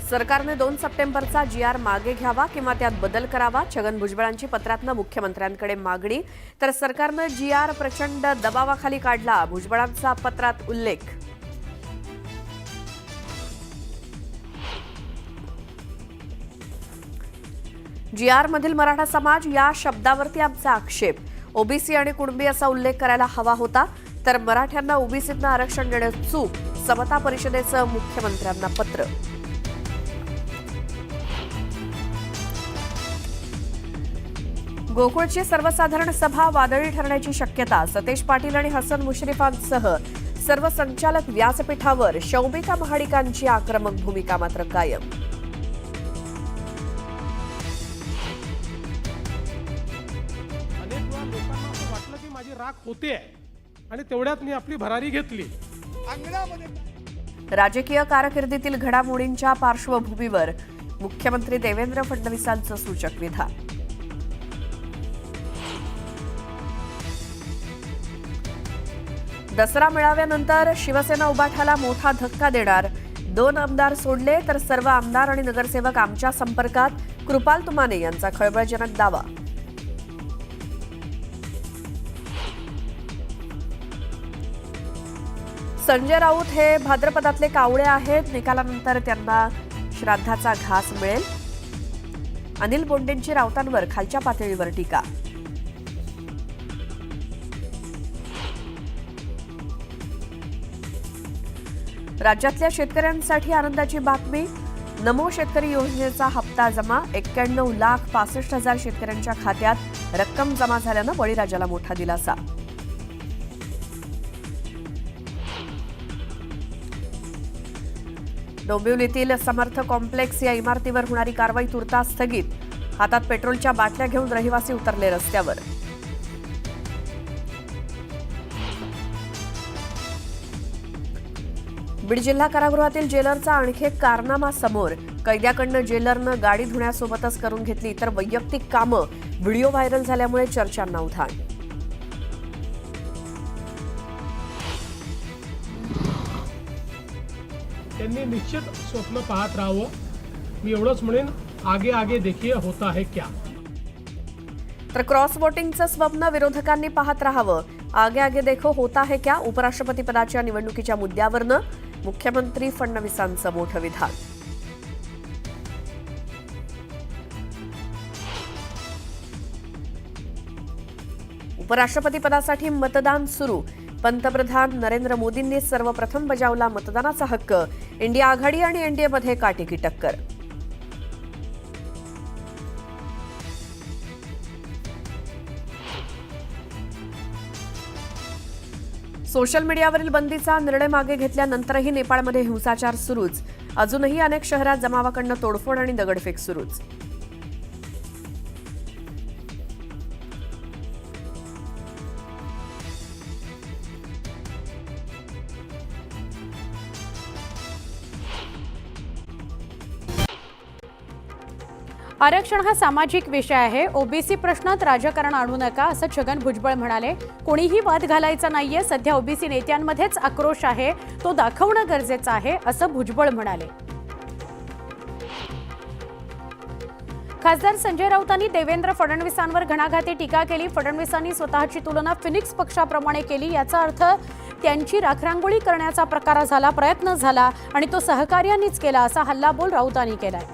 सरकारने 2 सप्टेंबरचा GR मागे घ्यावा किंवा त्यात बदल करावा. छगन भुजबळांची पत्रातनं मुख्यमंत्र्यांकडे मागणी. तर सरकारनं GR प्रचंड दबावाखाली काढला, भुजबळांचा पत्रात उल्लेख. GR मधील मराठा समाज या शब्दावरती आमचा आक्षेप. ओबीसी आणि कुणबी असा उल्लेख करायला हवा होता. तर मराठ्यांना ओबीसीतनं आरक्षण देणं चूक. समता परिषदेचं मुख्यमंत्र्यांना पत्र. गोकुळची सर्वसाधारण सभा वादळी ठरण्याची शक्यता. सतेज पाटील आणि हसन मुश्रीफांसह सर्व संचालक व्यासपीठावर. शौमिका महाडिकांची आक्रमक भूमिका मात्र कायम. अनेक वेळा लोकांना असं वाटलं की माझी राख होते आणि तेवढ्यात मी आपली भरारी घेतली. राजकीय कारकिर्दीतील घडामोडींच्या पार्श्वभूमीवर मुख्यमंत्री देवेंद्र फडणवीसांचं सूचक विधान. दसरा मेळाव्यानंतर शिवसेना उबाठाला मोठा धक्का देणार. 2 आमदार सोडले तर सर्व आमदार आणि नगरसेवक आमच्या संपर्कात. कृपाल तुमाने यांचा खळबळजनक दावा. संजय राऊत हे भाद्रपदातले कावळे आहेत. निकालानंतर त्यांना श्राद्धाचा घास मिळेल. अनिल बोंडेंची राऊतांवर खालच्या पातळीवर टीका. राज्यातल्या शेतकऱ्यांसाठी आनंदाची बातमी. नमो शेतकरी योजनेचा हप्ता जमा. 91,65,000 शेतकऱ्यांच्या खात्यात रक्कम जमा झाल्यानं बळीराजाला मोठा दिलासा. डोंबिवलीतील समर्थ कॉम्प्लेक्स या इमारतीवर होणारी कारवाई तुर्तास स्थगित. हातात पेट्रोलच्या बाटल्या घेऊन रहिवासी उतरले रस्त्यावर. बीड जिल्हा कारागृहातील जेलरचा आणखी एक कारनामा समोर. कैद्याकडनं जेलरनं गाडी धुण्यासोबतच करून घेतली इतर वैयक्तिक कामं. व्हिडिओ व्हायरल झाल्यामुळे चर्चांना उधाण. त्यांनी निश्चित स्वप्न पाहत राहावं. मी एवढंच म्हणेन, आगे आगे देखिए होता है क्या. तर क्रॉस वोटिंगचं स्वप्न विरोधकांनी पाहत राहावं. आगे आगे देखो होता है क्या. उपराष्ट्रपती पदाच्या निवडणुकीच्या मुद्द्यावरनं मुख्यमंत्री फडणवीसांचं मोठं विधान. उपराष्ट्रपती पदासाठी मतदान सुरू. पंतप्रधान नरेंद्र मोदींनी सर्वप्रथम बजावला मतदानाचा हक्क. इंडिया आघाडी आणि एनडीएमध्ये काटेकी टक्कर. सोशल मीडियावरील बंदीचा निर्णय मागे घेतल्यानंतरही नेपाळमध्ये हिंसाचार सुरूच. अजूनही अनेक शहरात जमावाकडनं तोडफोड आणि दगडफेक सुरूच. आरक्षण हा सामाजिक विषय आहे. ओबीसी प्रश्नात राजकारण आणू नका असं छगन भुजबळ म्हणाले. कोणीही वाद घालायचा नाहीये. सध्या ओबीसी नेत्यांमध्येच आक्रोश आहे, तो दाखवणं गरजेचं आहे असं भुजबळ म्हणाले. खासदार संजय राऊतांनी देवेंद्र फडणवीसांवर घणाघाती टीका केली. फडणवीसांनी स्वतःची तुलना फिनिक्स पक्षाप्रमाणे केली. याचा अर्थ त्यांची राखरांगोळी करण्याचा प्रयत्न झाला आणि तो सहकार्यांनीच केला असा हल्लाबोल राऊतांनी केलाय.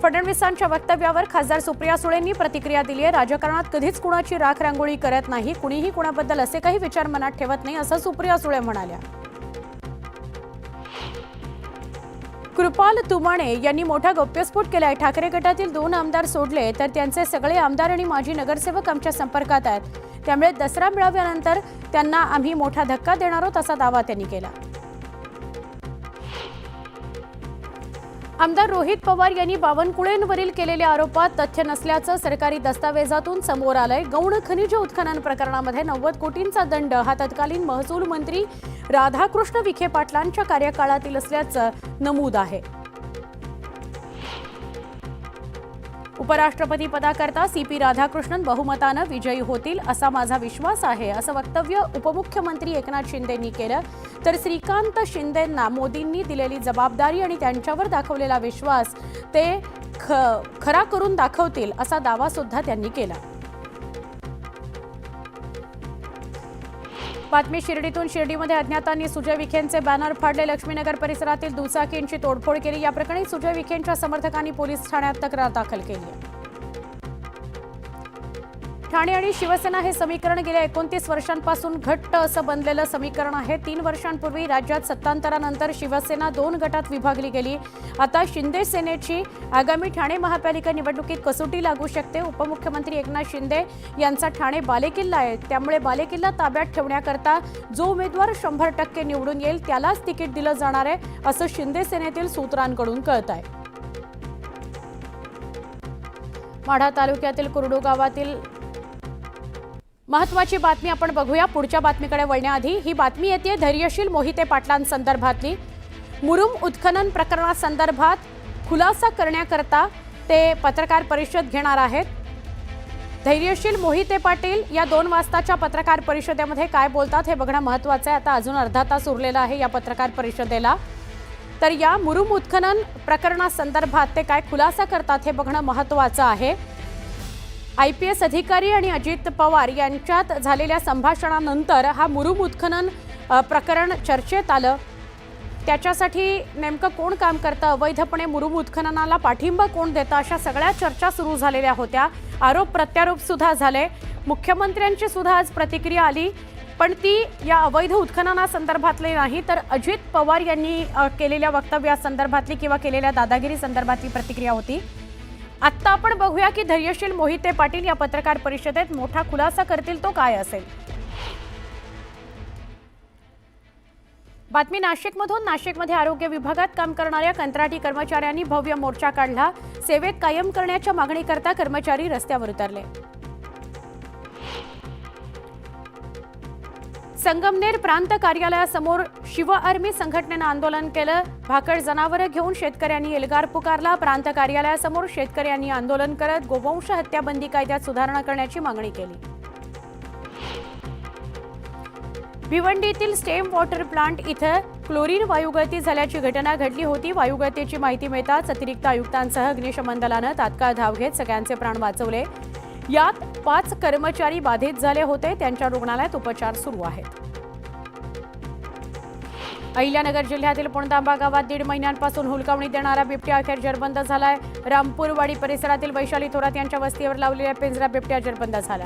फडणवीसांच्या वक्तव्यावर खासदार सुप्रिया सुळेंनी प्रतिक्रिया दिली आहे. राजकारणात कधीच कुणाची राख रांगोळी करत नाही. कुणीही कुणाबद्दल असे काही विचार मनात ठेवत नाही असं सुप्रिया सुळे म्हणाल्या. कृपाल तुमाणे यांनी मोठा गौप्यस्फोट केलाय. ठाकरे गटातील 2 आमदार सोडले तर त्यांचे सगळे आमदार आणि माजी नगरसेवक आमच्या संपर्कात आहेत. त्यामुळे दसरा मेळाव्यानंतर त्यांना आम्ही मोठा धक्का देणार आहोत असा दावा त्यांनी केला. आमदार रोहित पवार यांनी बावनकुळेंवरील केलेल्या आरोपात तथ्य नसल्याचं सरकारी दस्तावेजातून समोर आलंय. गौण खनिज उत्खनन प्रकरणामध्ये 90 कोटींचा दंड हा तत्कालीन महसूल मंत्री राधाकृष्ण विखे पाटलांच्या कार्यकाळातील असल्याचं नमूद आहे. उपराष्ट्रपती पदाकरता CP राधाकृष्णन बहुमतानं विजयी होतील असा माझा विश्वास आहे, असं वक्तव्य उपमुख्यमंत्री एकनाथ शिंदेंनी केलं. तर श्रीकांत शिंदेंना मोदींनी दिलेली जबाबदारी आणि त्यांच्यावर दाखवलेला विश्वास ते खरा करून दाखवतील असा दावा सुद्धा त्यांनी केला. बातमी शिर्डीतून. शिर्डीमध्ये अज्ञातांनी सुजय विखेंचे बॅनर फाडले. लक्ष्मीनगर परिसरातील दुचाकींची तोडफोड केली. या प्रकरणी सुजय विखेंच्या समर्थकांनी पोलीस ठाण्यात तक्रार दाखल केली. ठाणे आणि शिवसेना हे समीकरण गेल्या 29 वर्षांपासून घट्ट असं बनलेलं समीकरण आहे. 3 वर्षांपूर्वी राज्यात सत्तांतरानंतर शिवसेना 2 गटात विभागली गेली. आता शिंदे सेनेची आगामी ठाणे महापालिका निवडणुकीत कसोटी लागू शकते. उपमुख्यमंत्री एकनाथ शिंदे यांचा ठाणे बालेकिल्ला आहे, त्यामुळे बालेकिल्ला ताब्यात ठेवण्याकरता जो उमेदवार 100% निवडून येईल त्यालाच तिकीट दिलं जाणार आहे, असं शिंदे सेनेतील सूत्रांकडून कळत आहे. माढा तालुक्यातील कुरडू गावातील महत्वाची बातमी आपण बघूया. पुढच्या बातमीकडे वळण्याआधी ही बातमी येते धैर्यशील मोहिते पाटलांसंदर्भातली. मुरुम उत्खनन प्रकरणासंदर्भात खुलासा करण्याकरता ते पत्रकार परिषद घेणार आहेत. धैर्यशील मोहिते पाटील या 2 वाजताच्या पत्रकार परिषदेमध्ये काय बोलतात हे बघणं महत्त्वाचं आहे. आता अजून अर्धा तास उरलेला आहे या पत्रकार परिषदेला. तर या मुरुम उत्खनन प्रकरणासंदर्भात ते काय खुलासा करतात हे बघणं महत्त्वाचं आहे. IPS अधिकारी आणि अजित पवार यांच्यात झालेल्या संभाषणानंतर हा मुरुम उत्खनन प्रकरण चर्चेत आलं. त्याच्यासाठी नेमकं कोण काम करतं, अवैधपणे मुरुम उत्खननाला पाठिंबा कोण देतं, अशा सगळ्या चर्चा सुरू झालेल्या होत्या. आरोप प्रत्यारोप सुद्धा झाले. मुख्यमंत्र्यांची सुद्धा आज प्रतिक्रिया आली, पण ती या अवैध उत्खननासंदर्भातली नाही, तर अजित पवार यांनी केलेल्या वक्तव्यासंदर्भातली किंवा केलेल्या दादागिरी संदर्भातली प्रतिक्रिया होती. आत्ता आपण बघूया की धैर्यशील मोहिते पाटील या पत्रकार परिषदेत मोठा खुलासा करतील, तो काय असेल. बातमी नाशिकमधून. नाशिकमध्ये आरोग्य विभागात काम करणाऱ्या कंत्राटी कर्मचाऱ्यांनी भव्य मोर्चा काढला. सेवेत कायम करण्याच्या मागणीकरता कर्मचारी रस्त्यावर उतरले. संगमनेर प्रांत कार्यालयासमोर शिव आर्मी संघटनेनं आंदोलन केलं. भाकड जनावरं घेऊन शेतकऱ्यांनी एल्गार पुकारला. प्रांत कार्यालयासमोर शेतकऱ्यांनी आंदोलन करत गोवंश हत्या बंदी कायद्यात सुधारणा करण्याची मागणी केली. भिवंडीतील स्टेम वॉटर प्लांट इथं क्लोरीन वायुगळती झाल्याची घटना घडली होती. वायुगळतीची माहिती मिळताच अतिरिक्त आयुक्तांसह अग्निशमन दलानं तात्काळ धाव घेत सगळ्यांचे प्राण वाचवले. यात 5 कर्मचारी बाधित झाले होते. त्यांच्या रुग्णालयात उपचार सुरू आहेत. अहिल्यानगर जिल्ह्यातील पुणतांबा गावात 1.5 महिन्यांपासून हुलकावणी देणारा बिबट्या अखेर जेरबंद झालाय. रामपूरवाडी परिसरातील वैशाली थोरात यांच्या वस्तीवर लावलेल्या पिंजरा बिबट्या जेरबंद झाला.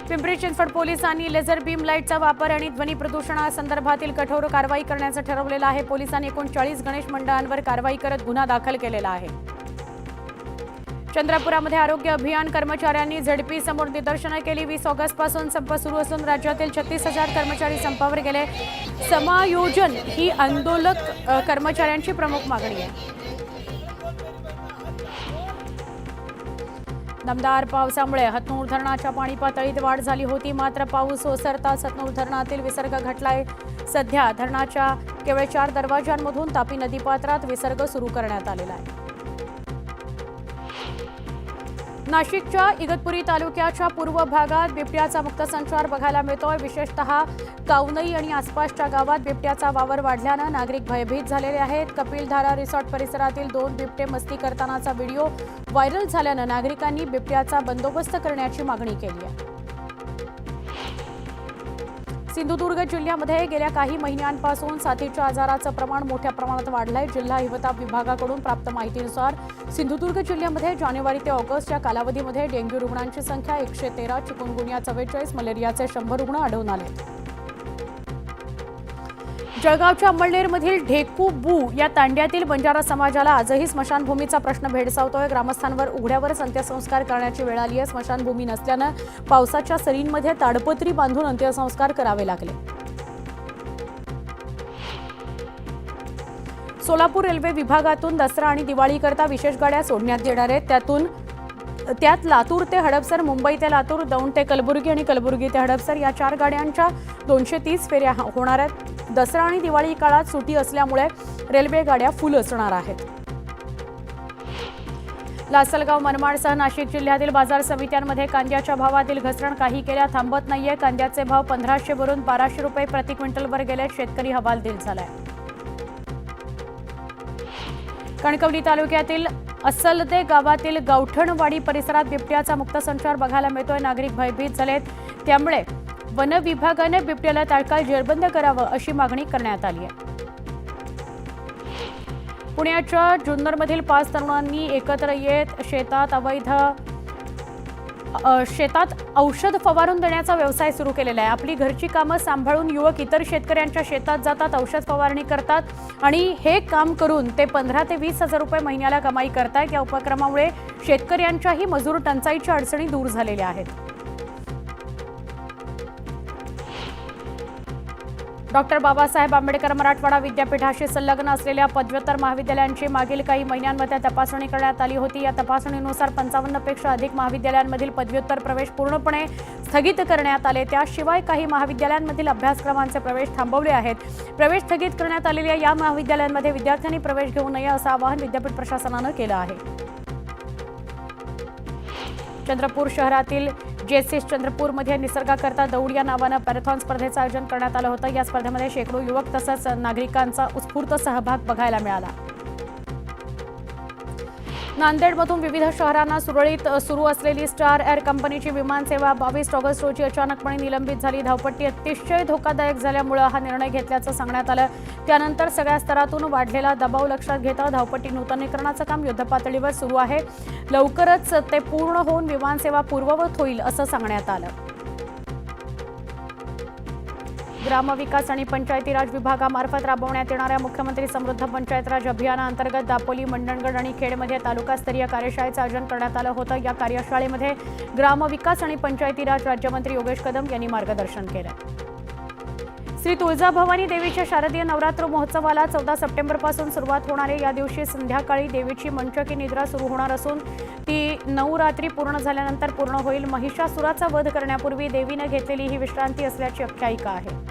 पिंपरी चिंचवड पोलिसांनी लेझर बीम लाईटचा वापर आणि ध्वनी प्रदूषणासंदर्भातील कठोर कारवाई करण्याचं ठरवलेलं आहे. पोलिसांनी एकूण 40 गणेश मंडळांवर कारवाई करत गुन्हा दाखल केलेला आहे. चंद्रपुरामध्ये आरोग्य अभियान कर्मचाऱ्यांनी ZP समोर निदर्शनं केली. 20 ऑगस्टपासून संप सुरू असून राज्यातील 36,000 कर्मचारी संपावर गेले. समायोजन ही आंदोलक कर्मचाऱ्यांची प्रमुख मागणी आहे. दमदार पावसामुळे हतनूर धरणाच्या पाणी पातळीत वाढ झाली होती. मात्र पाऊस ओसरताच हतनूर धरणातील विसर्ग घटलाय. सध्या धरणाच्या केवळ 4 दरवाजांमधून तापी नदीपात्रात विसर्ग सुरू करण्यात आलेला आहे. नाशिकच्या इगतपुरी तालुक्याच्या पूर्व भागात बिबट्याचा मुक्त संचार बघायला मिळतोय. विशेषतः कावनई आणि आसपासच्या गावात बिबट्याचा वावर वाढल्यानं नागरिक भयभीत झालेले आहेत. कपिलधारा रिसॉर्ट परिसरातील 2 बिबटे मस्ती करतानाचा व्हिडिओ व्हायरल झाल्यानं नागरिकांनी बिबट्याचा बंदोबस्त करण्याची मागणी केली आहे. सिंधुदुर्ग जिल्ह्यामध्ये गेल्या काही महिन्यांपासून साथीच्या आजाराचं प्रमाण मोठ्या प्रमाणात वाढलंय. जिल्हा हिवताप विभागाकडून प्राप्त माहितीनुसार सिंधुदुर्ग जिल्ह्यामध्ये जानेवारी ते ऑगस्ट या कालावधीमध्ये डेंग्यू रुग्णांची संख्या 113, चिकुनगुनिया 44, मलेरियाचे 100 रुग्ण आढळून आले. जळगावच्या अंमळनेरमधील ढेकूबू या तांड्यातील बंजारा समाजाला आजही स्मशानभूमीचा प्रश्न भेडसावतोय. ग्रामस्थांवर उघड्यावरच अंत्यसंस्कार करण्याची वेळ आली आहे. स्मशानभूमी नसल्यानं पावसाच्या सरींमध्ये ताडपत्री बांधून अंत्यसंस्कार करावे लागले. सोलापूर रेल्वे विभागातून दसरा आणि दिवाळीकरता विशेष गाड्या सोडण्यात येणार आहेत. त्यात लातूर ते हडपसर, मुंबई ते लातूर, दौंड ते कलबुर्गी आणि कलबुर्गी ते हडपसर या 4 गाड्यांच्या 230 फेऱ्या होणार आहेत. दसरा आणि दिवाळी काळात सुट्टी असल्यामुळे रेल्वे गाड्या फुल असणार आहेत. लासलगाव, मनमाडसह नाशिक जिल्ह्यातील बाजार समित्यांमध्ये कांद्याच्या भावातील घसरण काही केल्या थांबत नाहीये. कांद्याचे भाव 1500 वरून 1200 रुपये प्रति क्विंटलवर गेले. शेतकरी हवालदिल झालाय. कणकवली तालुक्यातील असलदे गावातील गवठणवाडी परिसरात बिबट्याचा मुक्त संचार बघायला मिळतोय. नागरिक भयभीत झालेत. त्यामुळे वन विभागाने बिबट्याला तात्काळ जेरबंद करावं अशी मागणी करण्यात आली आहे. पुण्याच्या जुन्नरमधील 5 तरुणांनी एकत्र येत शेतात औषध फवारून देण्याचा व्यवसाय सुरू केलेला आहे. आपली घरची कामं सांभाळून युवक इतर शेतकऱ्यांच्या शेतात जातात, औषध फवारणी करतात आणि हे काम करून ते 15 ते 20 हजार रुपये महिन्याला कमाई करतायत. या उपक्रमामुळे शेतकऱ्यांच्याही मजूर टंचाईच्या अडचणी दूर झालेल्या आहेत. डॉक्टर बाबासाहेब आंबेडकर मराठवाडा विद्यापीठाशी संलग्न असलेल्या पदव्युत्तर महाविद्यालयांची मागील काही महिन्यांमध्ये तपासणी करण्यात आली होती. या तपासणीनुसार 55 पेक्षा अधिक महाविद्यालयांमधील पदव्युत्तर प्रवेश पूर्णपणे स्थगित करण्यात आले. त्याशिवाय काही महाविद्यालयांमधील अभ्यासक्रमांचे प्रवेश थांबवले आहेत. प्रवेश स्थगित करण्यात आलेल्या या महाविद्यालयांमध्ये विद्यार्थ्यांनी प्रवेश घेऊ नये असं आवाहन विद्यापीठ प्रशासनानं केलं आहे. चंद्रपूर शहरातील जेसीस चंद्रपूरमध्ये निसर्गाकरता दौड या नावानं मॅरेथॉन स्पर्धेचं आयोजन करण्यात आलं होतं. या स्पर्धेमध्ये शेकडो युवक तसंच नागरिकांचा उत्स्फूर्त सहभाग बघायला मिळाला. नांदेडमधून विविध शहरांना सुरळीत सुरू असलेली स्टार एअर कंपनीची विमानसेवा 22 ऑगस्ट रोजी अचानकपणे निलंबित झाली. धावपट्टी अतिशय धोकादायक झाल्यामुळे हा निर्णय घेतल्याचं सांगण्यात आलं. त्यानंतर सगळ्या स्तरातून वाढलेला दबाव लक्षात घेता धावपट्टी नूतनीकरणाचं काम युद्धपातळीवर सुरू आहे. लवकरच ते पूर्ण होऊन विमानसेवा पूर्ववत होईल असं सांगण्यात आलं. ग्रामविकास आणि पंचायती राज विभागामार्फत राबवण्यात येणाऱ्या मुख्यमंत्री समृद्ध पंचायत राज अभियानाअंतर्गत दापोली, मंडणगड आणि खेडमध्ये तालुकास्तरीय कार्यशाळेचं आयोजन करण्यात आलं होतं. या कार्यशाळेमध्ये ग्रामविकास आणि पंचायती राज राज्यमंत्री योगेश कदम यांनी मार्गदर्शन केलं. श्री तुळजाभवानी देवीच्या शारदीय नवरात्र महोत्सवाला 14 सप्टेंबरपासून सुरुवात होणार आहे. या दिवशी संध्याकाळी देवीची मंचकी निद्रा सुरू होणार असून ती 9 रात्री पूर्ण झाल्यानंतर पूर्ण होईल. महिषासुराचा वध करण्यापूर्वी देवीनं घेतलेली ही विश्रांती असल्याची आख्यायिका आहे.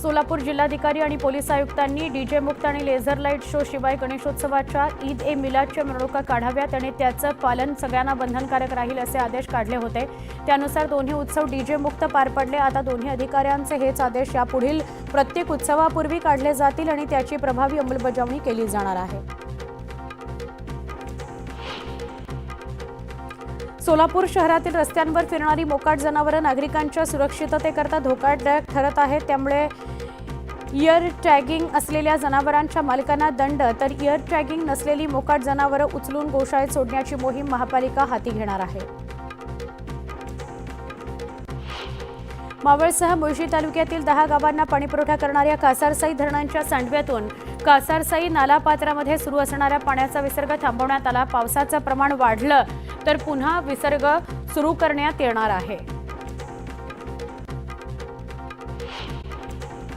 सोलापूर जिल्हाधिकारी आणि पोलीस आयुक्तांनी डीजे मुक्त आणि लेझर लाईट शो शिवाय गणेशोत्सवाच्या ईद ए मिलादच्या मिरवणुका काढाव्यात आणि त्याचं पालन सगळ्यांना बंधनकारक राहील असे आदेश काढले होते. त्यानुसार दोन्ही उत्सव डीजे मुक्त पार पडले. आता दोन्ही अधिकाऱ्यांचे हेच आदेश यापुढील प्रत्येक उत्सवापूर्वी काढले जातील आणि त्याची प्रभावी अंमलबजावणी केली जाणार आहे. सोलापूर शहरातील रस्त्यांवर फिरणारी मोकाट जनावरं नागरिकांच्या सुरक्षिततेकरता धोकादायक ठरत आहेत. त्यामुळे इयर टॅगिंग असलेल्या जनावरांच्या मालकांना दंड तर इयर टॅगिंग नसलेली मोकाट जनावरं उचलून गोशाळेत सोडण्याची मोहीम महापालिका हाती घेणार आहे. मावळसह मुळशी तालुक्यातील 10 गावांना पाणीपुरवठा करणाऱ्या कासारसाई धरणांच्या सांडव्यातून कासारसाई नालापात्रामध्ये सुरू असणाऱ्या पाण्याचा विसर्ग थांबवण्यात आला. पावसाचं प्रमाण वाढलं तर पुन्हा विसर्ग सुरू करण्यात येणार आहे.